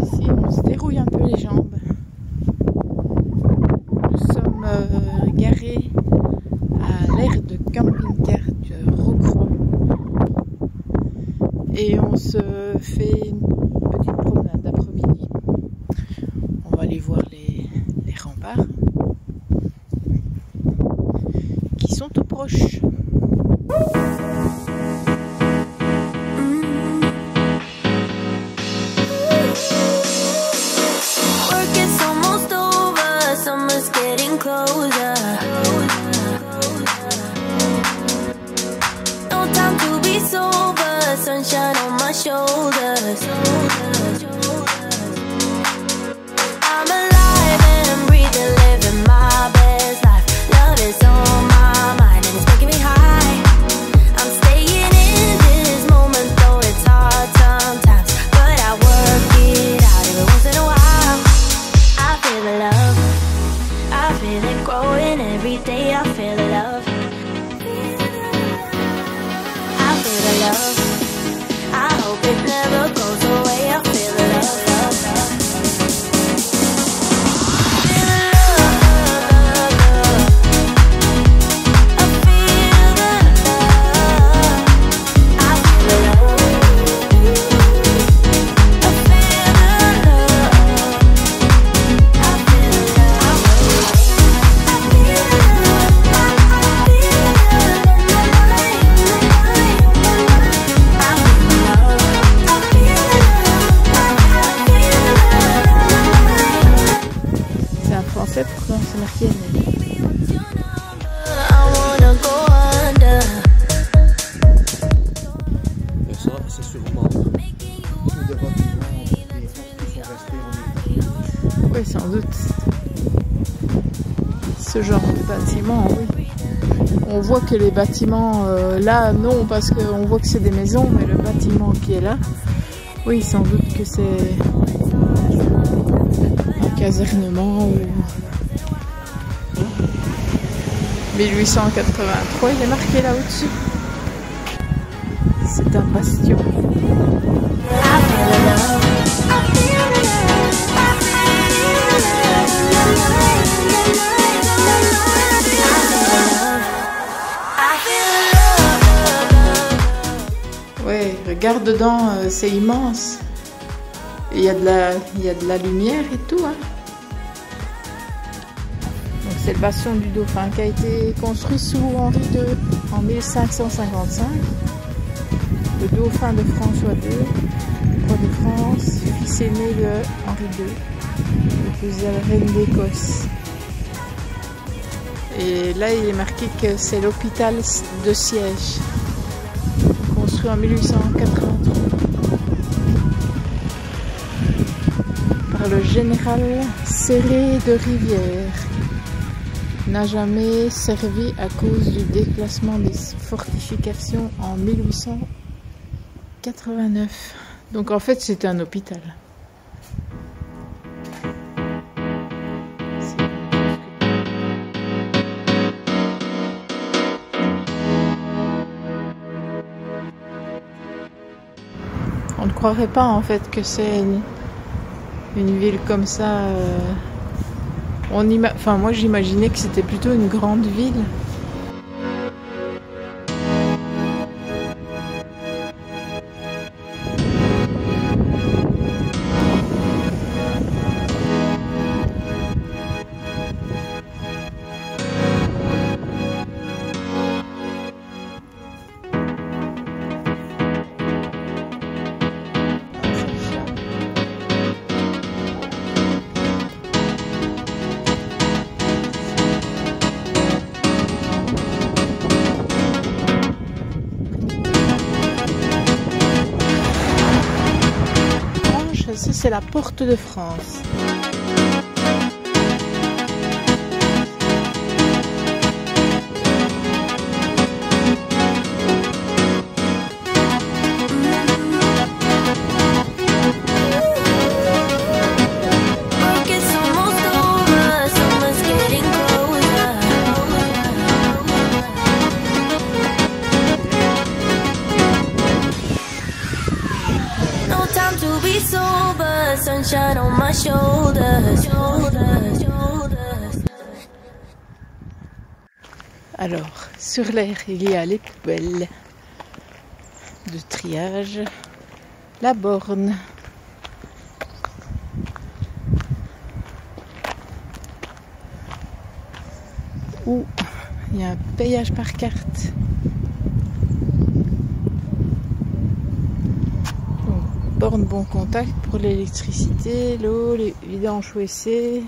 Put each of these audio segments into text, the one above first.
Ici, on se dérouille un peu les jambes. Nous sommes garés à l'aire de camping-car de Rocroi. Et on se fait une petite promenade d'après-midi. On va aller voir les remparts qui sont tout proches. Sunshine on my shoulders. I'm alive and breathing, living my best life. Love is on my mind and it's making me high. I'm staying in this moment, though it's hard sometimes, but I work it out every once in a while. I feel the love, I feel it growing every day. I feel the love, I feel the love. It never goes away. I feel the love, love, love. Feel the love, love, love. I feel the love. I feel the love. I feel the love. I feel the love. I feel the love. I feel Français, pourtant c'est marqué ça, c'est sûrement tout des bâtiments qui sont restés en oui, sans doute. Ce genre de bâtiment, oui. On voit que les bâtiments, là, non, parce qu'on voit que c'est des maisons, mais le bâtiment qui est là, oui, sans doute que c'est un casernement ou... 1883, il est marqué là au-dessus. C'est un bastion. Ouais, regarde dedans, c'est immense. Il y a de la lumière et tout, hein. C'est le bastion du Dauphin qui a été construit sous Henri II en 1555. Le Dauphin de François II, roi de France, fils aîné de Henri II, épousé la reine d'Écosse. Et là, il est marqué que c'est l'hôpital de siège, construit en 1883 par le général Serré de Rivière. N'a jamais servi à cause du déclassement des fortifications en 1889. Donc en fait c'est un hôpital. On ne croirait pas en fait que c'est une ville comme ça. Enfin, moi j'imaginais que c'était plutôt une grande ville. Ça, c'est la porte de France. time to sunshine on my shoulders. Alors, sur l'air, il y a les poubelles de triage, la borne, où il y a un payage par carte. Donc, borne bon contact pour l'électricité, l'eau, les vidanges WC.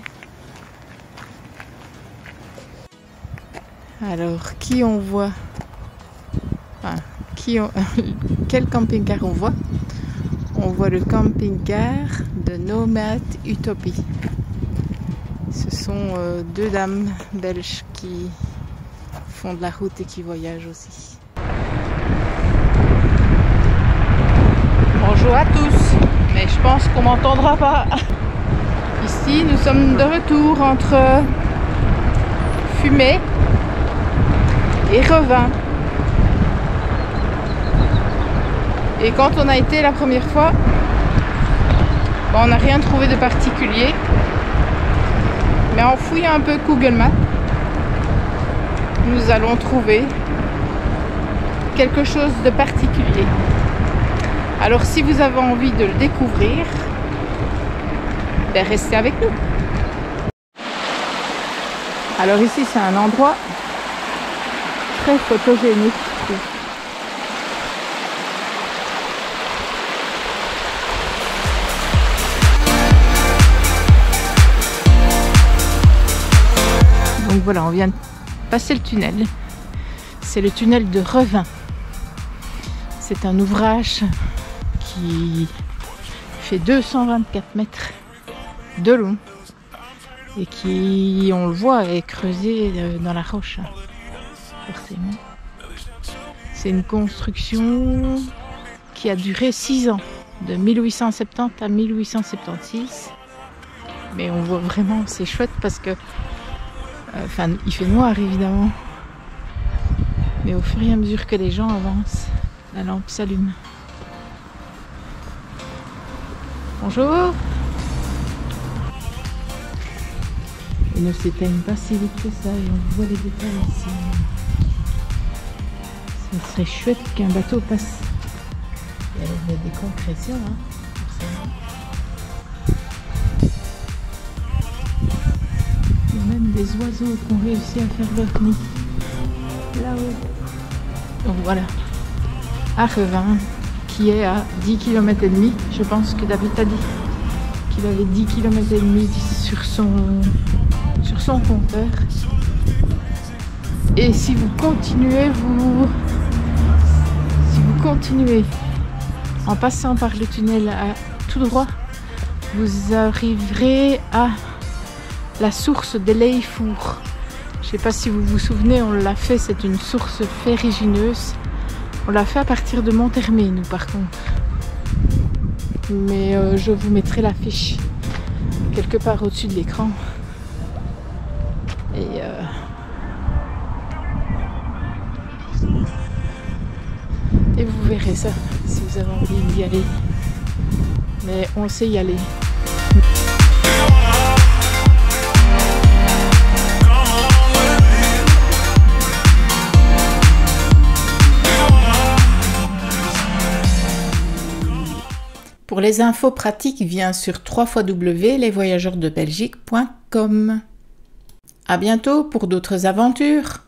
Alors, qui on voit? Enfin, quel camping-car on voit? On voit le camping-car de Nomad Utopie. Ce sont deux dames belges qui font de la route et qui voyagent aussi. Bonjour à tous, mais je pense qu'on m'entendra pas. Ici, nous sommes de retour entre Fumay et Revin. Et quand on a été la première fois, on n'a rien trouvé de particulier. Mais en fouillant un peu Google Maps, nous allons trouver quelque chose de particulier. Alors si vous avez envie de le découvrir, restez avec nous. Alors ici c'est un endroit très photogénique, je trouve. Donc voilà, on vient de passer le tunnel. C'est le tunnel de Revin. C'est un ouvrage qui fait 224 mètres de long et qui, on le voit, est creusé dans la roche. Forcément. C'est une construction qui a duré 6 ans, de 1870 à 1876. Mais on voit vraiment, c'est chouette parce que enfin, il fait noir évidemment, mais au fur et à mesure que les gens avancent, la lampe s'allume. Bonjour. Ils ne s'éteignent pas si vite que ça et on voit les détails ici. Ce serait chouette qu'un bateau passe. Il y a des concrétions, hein, forcément. Il y a même des oiseaux qui ont réussi à faire leur nid là-haut. Donc voilà, à Revin, qui est à 10 km et demi. Je pense que David a dit qu'il avait 10 km et demi sur son compteur. Et si vous continuez, en passant par le tunnel tout droit, vous arriverez à la source de l'Eyfour. Je ne sais pas si vous vous souvenez, on l'a fait, c'est une source ferrugineuse. On l'a fait à partir de Monthermé, nous, par contre. Mais je vous mettrai l'affiche quelque part au-dessus de l'écran. Et vous verrez ça, si vous avez envie d'y aller. Mais on sait y aller. Pour les infos pratiques, viens sur www.lesvoyageurdebelgique.com. À bientôt pour d'autres aventures.